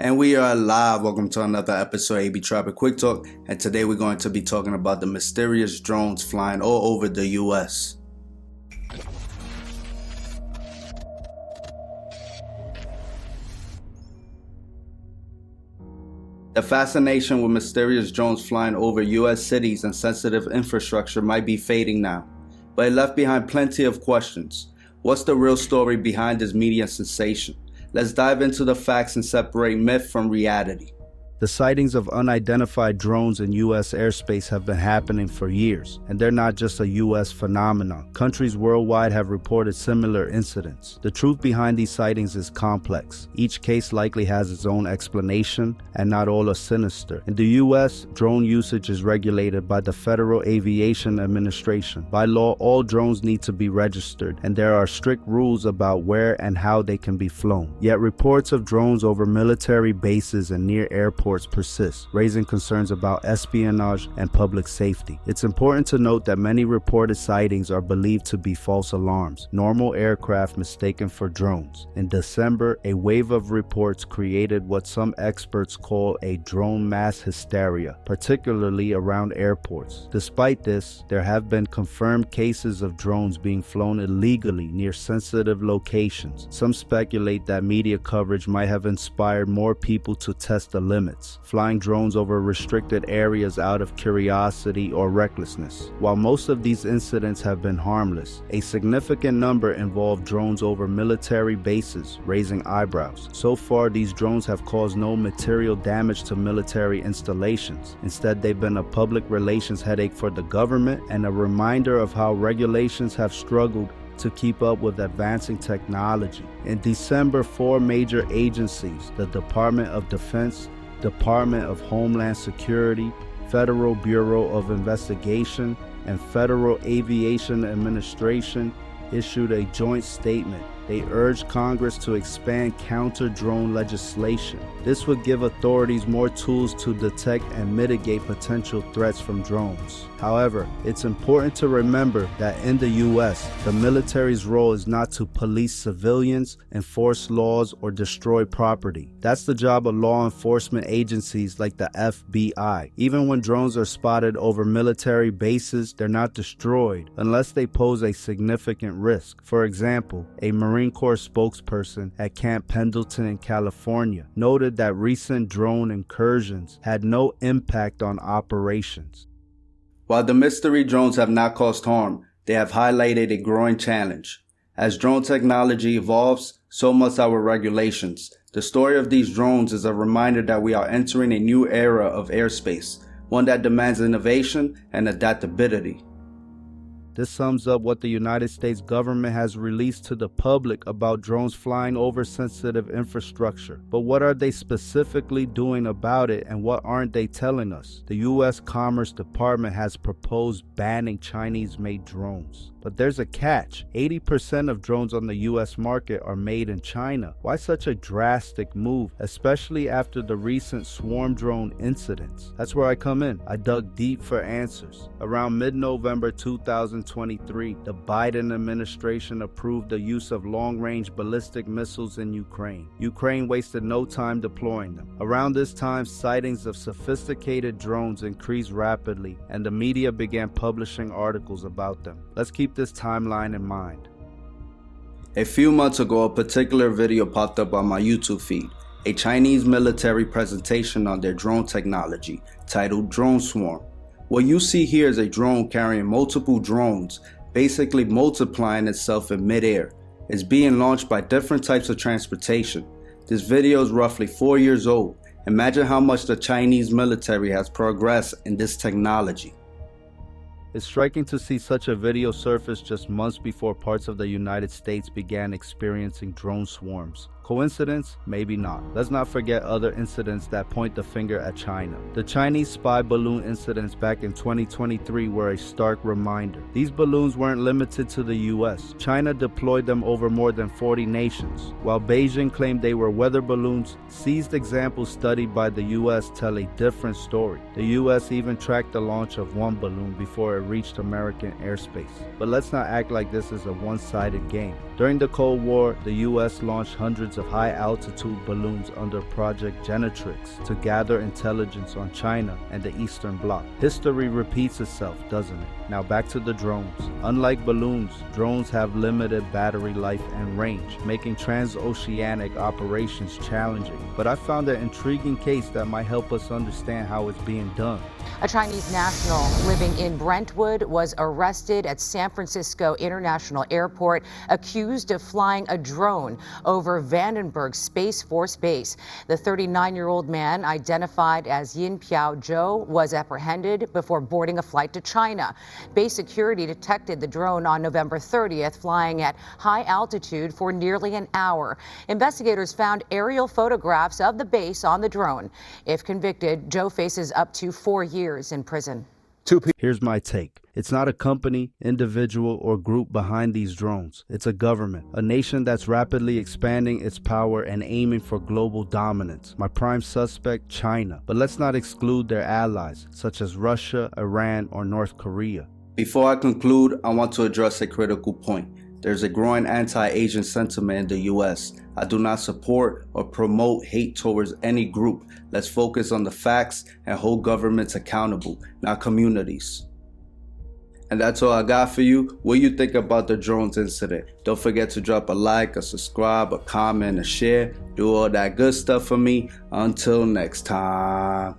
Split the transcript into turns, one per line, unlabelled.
And we are live. Welcome to another episode of AB Traffic Quick Talk. And today we're going to be talking about the mysterious drones flying all over the US. The fascination with mysterious drones flying over US cities and sensitive infrastructure might be fading now, but it left behind plenty of questions. What's the real story behind this media sensation? Let's dive into the facts and separate myth from reality. The sightings of unidentified drones in U.S. airspace have been happening for years, and they're not just a U.S. phenomenon. Countries worldwide have reported similar incidents. The truth behind these sightings is complex. Each case likely has its own explanation, and not all are sinister. In the U.S., drone usage is regulated by the Federal Aviation Administration. By law, all drones need to be registered, and there are strict rules about where and how they can be flown. Yet reports of drones over military bases and near airports persist, raising concerns about espionage and public safety. It's important to note that many reported sightings are believed to be false alarms, normal aircraft mistaken for drones. In December, a wave of reports created what some experts call a drone mass hysteria, particularly around airports. Despite this, there have been confirmed cases of drones being flown illegally near sensitive locations. Some speculate that media coverage might have inspired more people to test the limits, flying drones over restricted areas out of curiosity or recklessness. While most of these incidents have been harmless, a significant number involve drones over military bases, raising eyebrows. So far, these drones have caused no material damage to military installations. Instead, they've been a public relations headache for the government and a reminder of how regulations have struggled to keep up with advancing technology. In December, 4 major agencies, the Department of Defense, Department of Homeland Security, Federal Bureau of Investigation, and Federal Aviation Administration, issued a joint statement. They urged Congress to expand counter-drone legislation. This would give authorities more tools to detect and mitigate potential threats from drones. However, it's important to remember that in the U.S., the military's role is not to police civilians, enforce laws, or destroy property. That's the job of law enforcement agencies like the FBI. Even when drones are spotted over military bases, they're not destroyed unless they pose a significant risk. For example, a Marine Corps spokesperson at Camp Pendleton in California noted that recent drone incursions had no impact on operations. While the mystery drones have not caused harm, they have highlighted a growing challenge. As drone technology evolves, so must our regulations. The story of these drones is a reminder that we are entering a new era of airspace, one that demands innovation and adaptability. This sums up what the United States government has released to the public about drones flying over sensitive infrastructure. But what are they specifically doing about it, and what aren't they telling us? The U.S. Commerce Department has proposed banning Chinese-made drones. But there's a catch. 80% of drones on the U.S. market are made in China. Why such a drastic move, especially after the recent swarm drone incidents? That's where I come in. I dug deep for answers. Around mid-November 2023, the Biden administration approved the use of long-range ballistic missiles in Ukraine. Ukraine wasted no time deploying them. Around this time, sightings of sophisticated drones increased rapidly, and the media began publishing articles about them. Let's keep this timeline in mind. A few months ago, a particular video popped up on my YouTube feed, a Chinese military presentation on their drone technology titled Drone Swarm. What you see here is a drone carrying multiple drones, basically multiplying itself in midair. It's being launched by different types of transportation. This video is roughly 4 years old. Imagine how much the Chinese military has progressed in this technology. It's striking to see such a video surface just months before parts of the United States began experiencing drone swarms. Coincidence? Maybe not. Let's not forget other incidents that point the finger at China. The Chinese spy balloon incidents back in 2023 were a stark reminder. These balloons weren't limited to the US. China deployed them over more than 40 nations. While Beijing claimed they were weather balloons, seized examples studied by the US tell a different story. The US even tracked the launch of one balloon before it reached American airspace. But let's not act like this is a one-sided game. During the Cold War, the US launched hundreds of high-altitude balloons under Project Genetrix to gather intelligence on China and the Eastern Bloc. History repeats itself, doesn't it? Now back to the drones. Unlike balloons, drones have limited battery life and range, making transoceanic operations challenging. But I found an intriguing case that might help us understand how it's being done.
A Chinese national living in Brentwood was arrested at San Francisco International Airport, accused of flying a drone over Vandenberg Space Force Base. The 39-year-old man, identified as Yin Piao Zhou, was apprehended before boarding a flight to China. Base security detected the drone on November 30th, flying at high altitude for nearly an hour. Investigators found aerial photographs of the base on the drone. If convicted, Zhou faces up to 4 years in prison.
Here's my take. It's not a company, individual, or group behind these drones. It's a government, a nation that's rapidly expanding its power and aiming for global dominance. My prime suspect, China. But let's not exclude their allies, such as Russia, Iran, or North Korea. Before I conclude, I want to address a critical point. There's a growing anti-Asian sentiment in the US. I do not support or promote hate towards any group. Let's focus on the facts and hold governments accountable, not communities. And that's all I got for you. What do you think about the drones incident? Don't forget to drop a like, a subscribe, a comment, a share. Do all that good stuff for me. Until next time.